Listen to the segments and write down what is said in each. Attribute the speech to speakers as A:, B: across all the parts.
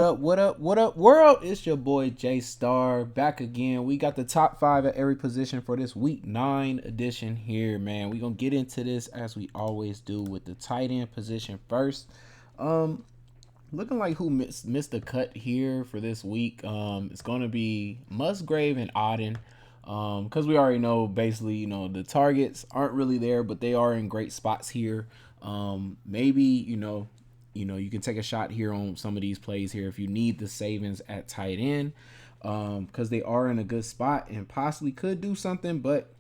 A: What up, world? It's your boy J Star back again. We got the top 5 at every position for this week 9 edition here, man. We gonna get into this as we always do with the tight end position first. Um, Looking like who missed the cut here for this week. It's gonna be Musgrave and Auden. Because we already know basically, the targets aren't really there, but they are in great spots here. Maybe you can take a shot here on some of these plays here if you need the savings at tight end, because they are in a good spot and possibly could do something. But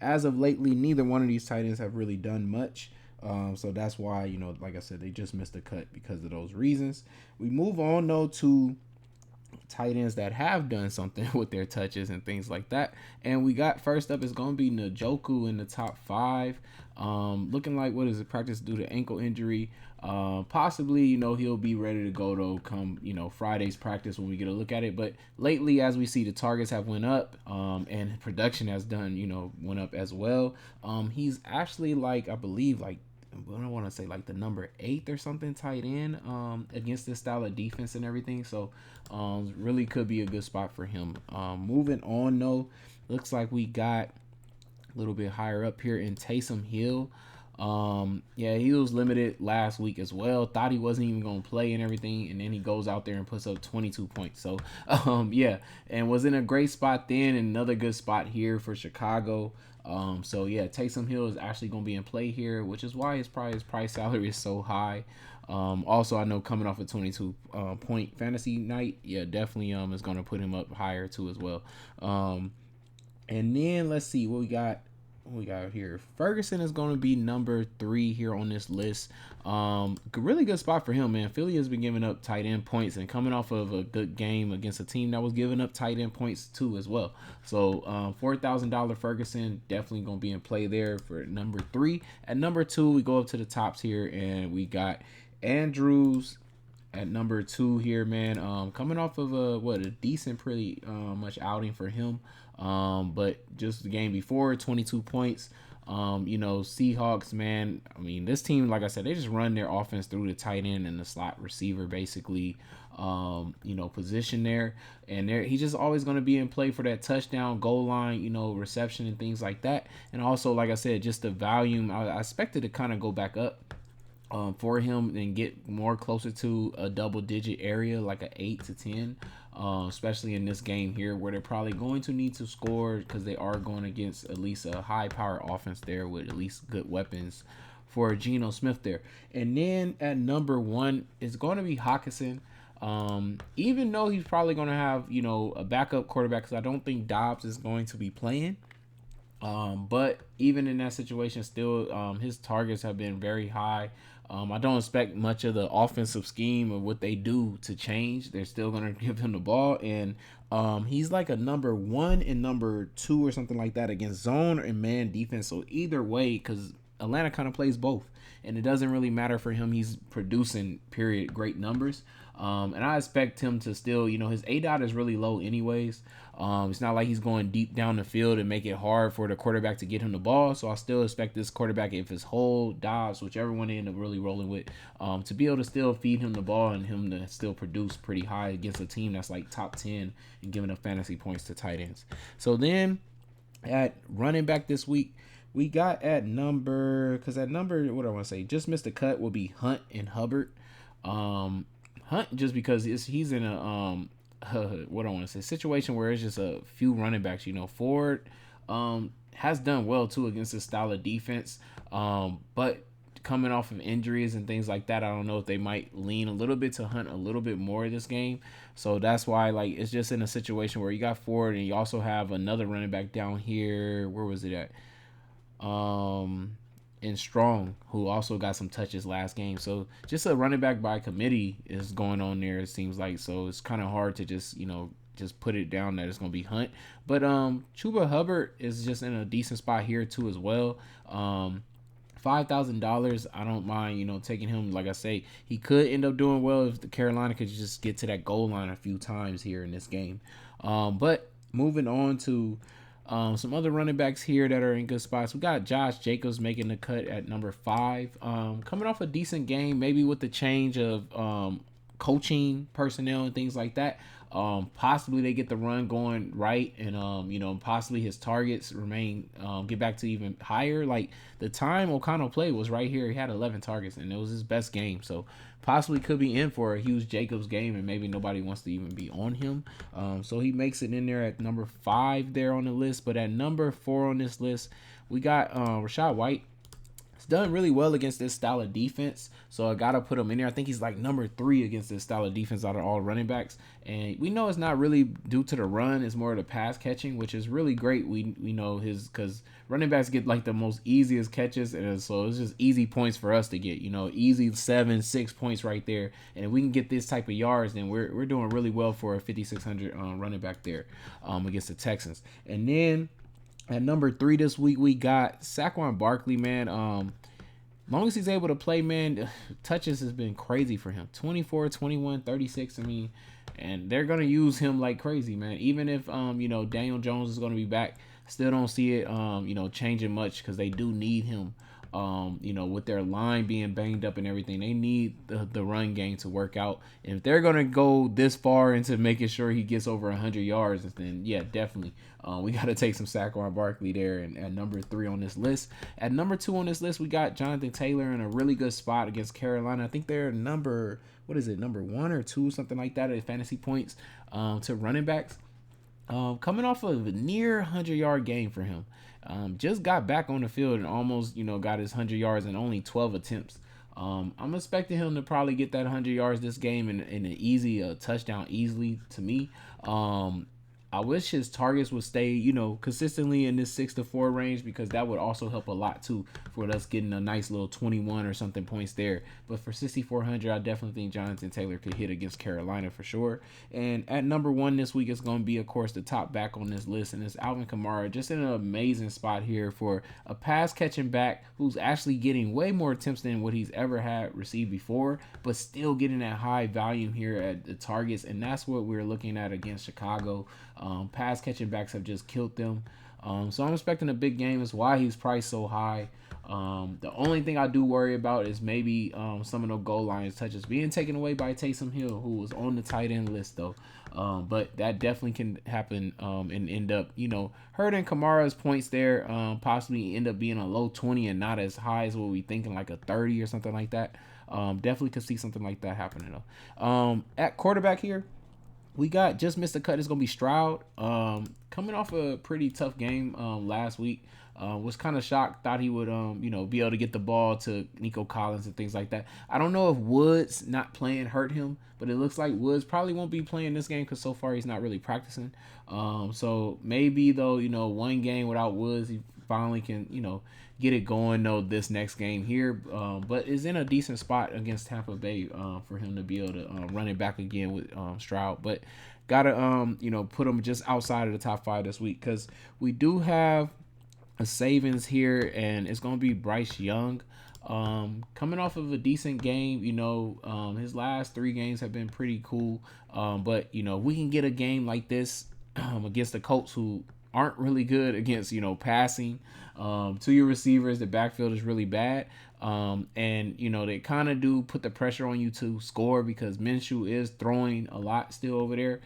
A: as of lately, neither one of these tight ends have really done much. So that's why, like I said, they just missed the cut because of those reasons. We move on though to tight ends that have done something with their touches and things like that. And we got first up is going to be Njoku in the top 5. Looking like, what is it, practice due to ankle injury. Possibly, he'll be ready to go though come, Friday's practice when we get a look at it. But lately, as we see, the targets have went up, and production has went up as well. He's actually I believe I don't want to say the number 8 or something tight end against this style of defense and everything. So really could be a good spot for him. Moving on though, looks like we got a little bit higher up here in Taysom Hill. Yeah, he was limited last week as well. Thought he wasn't even going to play and everything, and then he goes out there and puts up 22 points. So, yeah, and was in a great spot then, and another good spot here for Chicago. So yeah, Taysom Hill is actually going to be in play here, which is why his price salary is so high. Also, I know coming off a 22 point fantasy night, yeah, definitely is going to put him up higher too as well. And then let's see what we got. Here. Ferguson is going to be number 3 here on this list. Really good spot for him, man. Philly has been giving up tight end points and coming off of a good game against a team that was giving up tight end points too as well. So $4,000 Ferguson definitely going to be in play there for number 3. At number 2, we go up to the tops here, and we got Andrews at number 2 here, man. Coming off of a decent, pretty much outing for him. But just the game before, 22 points. Seahawks, man. I mean, this team, like I said, they just run their offense through the tight end and the slot receiver, basically. Position there, and he's just always going to be in play for that touchdown, goal line, reception and things like that. And also, like I said, just the volume. I expect it to kind of go back up for him and get more closer to a double-digit area, like a 8 to 10. Especially in this game here where they're probably going to need to score because they are going against at least a high-power offense there with at least good weapons for Geno Smith there. And then at number 1 is going to be Hockenson. Even though he's probably going to have, a backup quarterback, because I don't think Dobbs is going to be playing. But even in that situation, still, his targets have been very high. I don't expect much of the offensive scheme of what they do to change. They're still going to give him the ball. And he's like a number 1 and number 2 or something like that against zone and man defense. So either way, because Atlanta kind of plays both. And it doesn't really matter for him. He's producing, period, great numbers. And I expect him to still, his ADOT is really low anyways. It's not like he's going deep down the field and make it hard for the quarterback to get him the ball. So I still expect this quarterback, if it's Hole, Dobbs, whichever one they end up really rolling with, to be able to still feed him the ball and him to still produce pretty high against a team that's like top 10 and giving up fantasy points to tight ends. So then at running back this week, we got at number, what do I want to say? Just missed the cut will be Hunt and Hubbard. Hunt, just because he's in a what I want to say, situation where it's just a few running backs. Ford has done well too against this style of defense, but coming off of injuries and things like that, I don't know if they might lean a little bit to Hunt a little bit more this game. So that's why it's just in a situation where you got Ford and you also have another running back down here. Where was it at? And Strong, who also got some touches last game. So just a running back by committee is going on there, it seems like. So it's kind of hard to just put it down that it's going to be Hunt. But Chuba Hubbard is just in a decent spot here too as well. $5,000, I don't mind, taking him. Like I say, he could end up doing well if the Carolina could just get to that goal line a few times here in this game. But moving on to some other running backs here that are in good spots. We got Josh Jacobs making the cut at number 5. Coming off a decent game, maybe with the change of coaching personnel and things like that. Possibly they get the run going right, and possibly his targets remain get back to even higher. Like the time O'Connell played was right here. He had 11 targets, and it was his best game. So possibly could be in for a huge Jacobs game, and maybe nobody wants to even be on him. So he makes it in there at number 5 there on the list. But at number 4 on this list, we got Rashad White. He's done really well against this style of defense, so I gotta put him in there. I think he's like number 3 against this style of defense out of all running backs, and we know it's not really due to the run; it's more the pass catching, which is really great. We know his because running backs get like the most easiest catches, and so it's just easy points for us to get. Easy 7-6 points right there, and if we can get this type of yards, then we're doing really well for a 5,600 running back there against the Texans, and then. At number 3 this week, we got Saquon Barkley, man. Long as he's able to play, man, touches has been crazy for him. 24, 21, 36. I mean, and they're going to use him like crazy, man. Even if, Daniel Jones is going to be back, still don't see it, changing much because they do need him. With their line being banged up and everything, they need the run game to work out. And if they're gonna go this far into making sure he gets over 100 yards, then yeah, definitely, we got to take some Saquon Barkley there. And at number 3 on this list, at number 2 on this list, we got Jonathan Taylor in a really good spot against Carolina. I think they're number 1 or 2, something like that at fantasy points to running backs. Coming off of a near 100-yard game for him. Just got back on the field and almost, got his 100 yards in only 12 attempts. I'm expecting him to probably get that 100 yards this game in an easy touchdown easily to me. I wish his targets would stay, consistently in this 6 to 4 range, because that would also help a lot too for us getting a nice little 21 or something points there. But for 6,400, I definitely think Jonathan Taylor could hit against Carolina for sure. And at number 1 this week is going to be, of course, the top back on this list, and it's Alvin Kamara, just in an amazing spot here for a pass catching back who's actually getting way more attempts than what he's ever had received before, but still getting that high volume here at the targets, and that's what we're looking at against Chicago. Pass catching backs have just killed them. So I'm expecting a big game. Is why he's priced so high. The only thing I do worry about is maybe some of the goal line touches being taken away by Taysom Hill, who was on the tight end list though. But that definitely can happen and end up, hurting Kamara's points there. Possibly end up being a low 20 and not as high as what we thinking, like a 30 or something like that. Definitely could see something like that happening though. At quarterback here, we got just missed the cut. It's gonna be Stroud. Coming off a pretty tough game last week. Was kind of shocked. Thought he would be able to get the ball to Nico Collins and things like that. I don't know if Woods not playing hurt him, but it looks like Woods probably won't be playing this game because so far he's not really practicing. So maybe though, one game without Woods, he finally can get it going though this next game here. But is in a decent spot against Tampa Bay for him to be able to run it back again with Stroud. But gotta put him just outside of the top 5 this week, because we do have a savings here, and it's going to be Bryce Young. Coming off of a decent game, his last 3 games have been pretty cool. But we can get a game like this against the Colts, who aren't really good against passing to your receivers. The backfield is really bad. And they kind of do put the pressure on you to score, because Minshew is throwing a lot still over there.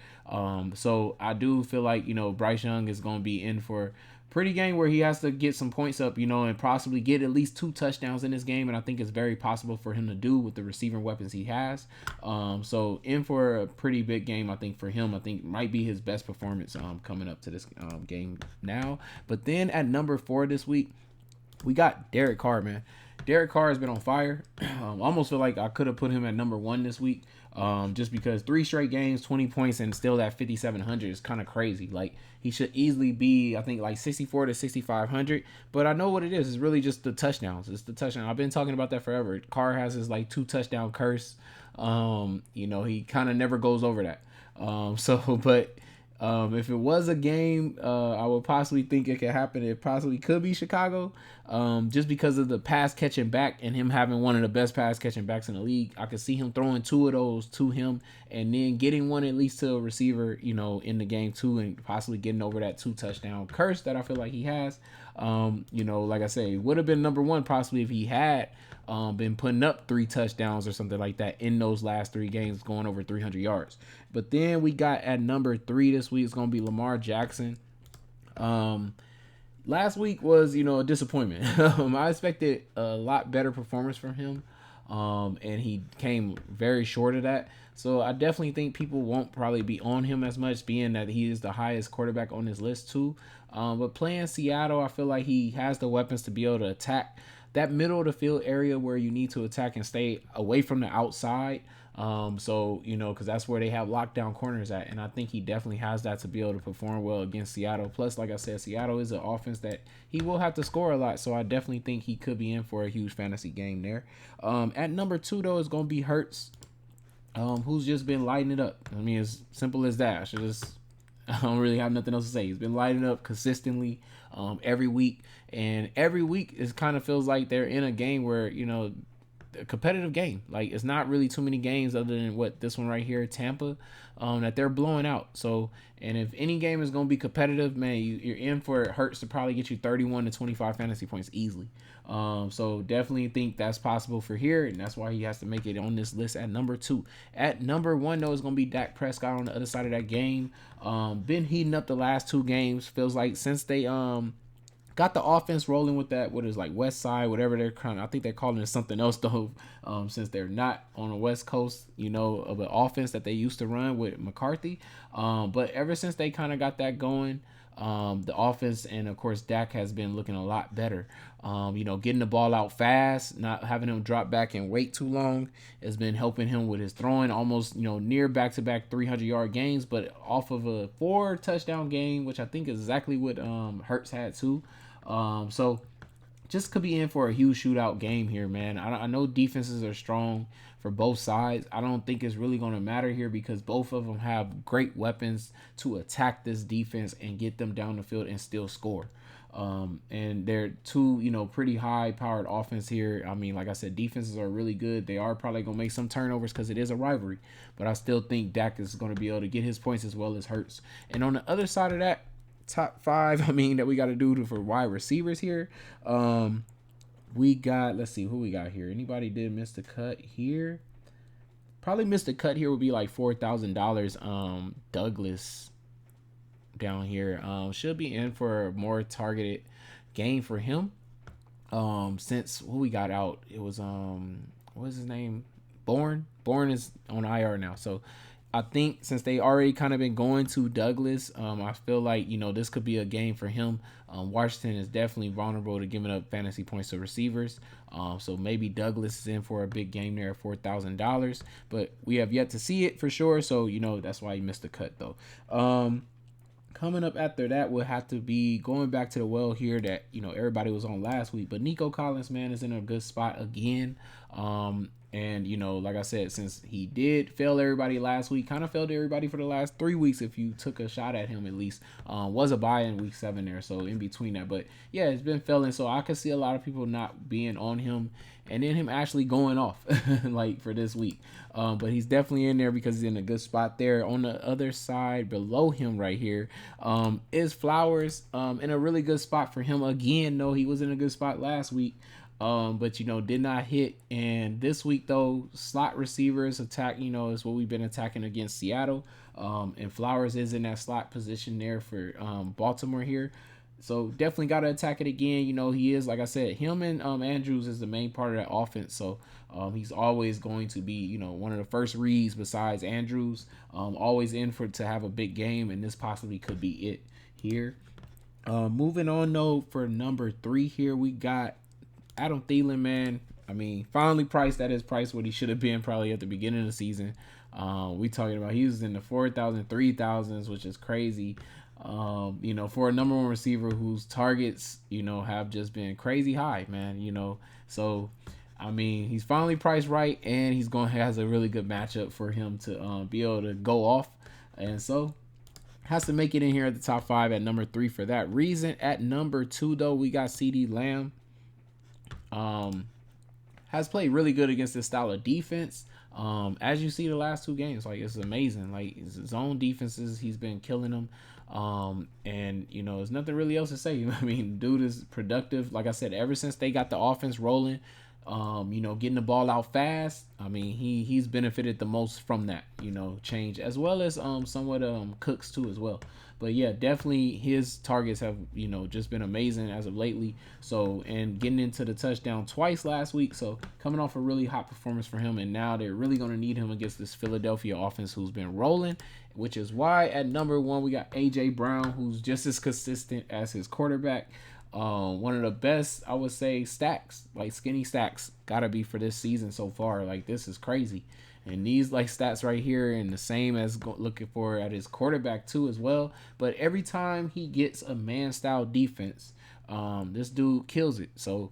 A: So I do feel like Bryce Young is going to be in for pretty game where he has to get some points up, and possibly get at least 2 touchdowns in this game. And I think it's very possible for him to do with the receiving weapons he has. So in for a pretty big game, I think, for him. I think might be his best performance coming up to this game now. But then at number 4 this week, we got Derek Carr, man. Derek Carr has been on fire. I almost feel like I could have put him at number 1 this week. Just because 3 straight games, 20 points, and still that 5,700 is kind of crazy. Like, he should easily be, I think, like 64 to 6,500. But I know what it is. It's really just the touchdowns. It's the touchdown. I've been talking about that forever. Carr has his 2 touchdown curse. He kind of never goes over that. But if it was a game, I would possibly think it could happen. It possibly could be Chicago, just because of the pass catching back and him having one of the best pass catching backs in the league. I could see him throwing 2 of those to him, and then getting one at least to a receiver, in the game too, and possibly getting over that 2 touchdown curse that I feel like he has. Like I say, would have been number 1 possibly if he had been putting up 3 touchdowns or something like that in those last 3 games, going over 300 yards. But then we got at number 3 this week, it's going to be Lamar Jackson. Last week was, a disappointment. I expected a lot better performance from him, and he came very short of that. So I definitely think people won't probably be on him as much, being that he is the highest quarterback on this list too. But playing Seattle, I feel like he has the weapons to be able to attack that middle of the field area where you need to attack and stay away from the outside. Because that's where they have lockdown corners at, and I think he definitely has that to be able to perform well against Seattle. Plus, like I said, Seattle is an offense that he will have to score a lot, so I definitely think he could be in for a huge fantasy game there. At number 2, though, is going to be Hurts, who's just been lighting it up. I mean, as simple as that. I don't really have nothing else to say. He's been lighting up consistently every week, and every week it kind of feels like they're in a game where, a competitive game. Like, it's not really too many games other than what this one right here, Tampa, that they're blowing out. So, and if any game is going to be competitive, man, you're in for it. Hurts to probably get you 31 to 25 fantasy points easily. So definitely think that's possible for here, and that's why he has to make it on this list at number 2. At number 1, though, is going to be Dak Prescott on the other side of that game. Been heating up the last 2 games. Feels like since they got the offense rolling with that, what is like West Side, whatever they're kind of, I think they're calling it something else though, since they're not on the West Coast, of an offense that they used to run with McCarthy. But ever since they kind of got that going, the offense, and of course Dak has been looking a lot better. Getting the ball out fast, not having him drop back and wait too long has been helping him with his throwing. Almost, near back-to-back 300-yard games, but off of a 4-touchdown game, which I think is exactly what Hurts had too. So just could be in for a huge shootout game here, man. I know defenses are strong for both sides. I don't think it's really going to matter here because both of them have great weapons to attack this defense and get them down the field and still score. And they're two, pretty high-powered offense here. I mean, like I said, defenses are really good. They are probably going to make some turnovers because it is a rivalry. But I still think Dak is going to be able to get his points as well as Hurts. And on the other side of that, top 5, that we got to do for wide receivers here. We got, let's see who we got here. Anybody did miss the cut here? Probably missed the cut here would be like $4,000. Douglas down here should be in for a more targeted game for him. Since who we got out, it was what's his name? Bourne is on IR now, so I think since they already kind of been going to Douglas, I feel like, this could be a game for him. Washington is definitely vulnerable to giving up fantasy points to receivers. So maybe Douglas is in for a big game there at $4,000, but we have yet to see it for sure. So, that's why he missed the cut though. Coming up after that will have to be going back to the well here that, everybody was on last week, but Nico Collins, man, is in a good spot again. And, like I said, since he did fail everybody last week, kind of failed everybody for the last 3 weeks if you took a shot at him at least. Was a buy in week 7 there, so in between that. But, yeah, it's been failing, so I could see a lot of people not being on him and then him actually going off, like, for this week. But he's definitely in there because he's in a good spot there. On the other side, below him right here, is Flowers in a really good spot for him. Again, though, he was in a good spot last week. But did not hit. And this week though, slot receivers attack, is what we've been attacking against Seattle. And Flowers is in that slot position there for Baltimore here. So definitely got to attack it again. He is, like I said, him and Andrews is the main part of that offense. So he's always going to be, one of the first reads besides Andrews. Always in to have a big game, and this possibly could be it here. Moving on though, for number 3 here, we got Adam Thielen, man. I mean, finally priced at his price what he should have been probably at the beginning of the season. We talking about he was in the 4,000, 3,000s, which is crazy. For a number 1 receiver whose targets, have just been crazy high, man. So I mean, he's finally priced right, and he's has a really good matchup for him to be able to go off, and so has to make it in here at the top 5 at number 3 for that reason. At number 2 though, we got CeeDee Lamb. Has played really good against this style of defense. As you see the last 2 games, like, it's amazing. Like, his own defenses, he's been killing them. And there's nothing really else to say. I mean, dude is productive. Like I said, ever since they got the offense rolling, Getting the ball out fast. I mean, he's benefited the most from that, change, as well as somewhat Cooks too as well. But yeah, definitely his targets have, just been amazing as of lately. So, and getting into the touchdown twice last week. So coming off a really hot performance for him, and now they're really going to need him against this Philadelphia offense who's been rolling, which is why at number 1 we got AJ Brown, who's just as consistent as his quarterback. One of the best, I would say, stacks, like skinny stacks, gotta be for this season so far. Like, this is crazy. And these like stats right here, and the same as looking for at his quarterback too as well. But every time he gets a man style defense, this dude kills it. So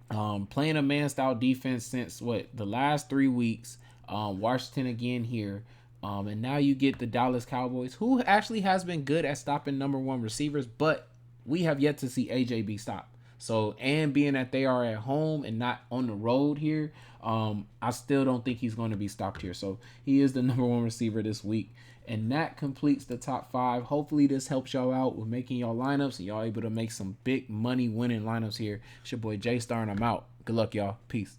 A: playing a man style defense since the last 3 weeks, Washington again here. And now you get the Dallas Cowboys, who actually has been good at stopping number 1 receivers, but we have yet to see AJ be stopped. So, and being that they are at home and not on the road here, I still don't think he's going to be stopped here. So he is the number 1 receiver this week. And that completes the top 5. Hopefully this helps y'all out with making y'all lineups and y'all able to make some big money winning lineups here. It's your boy J Star, and I'm out. Good luck, y'all. Peace.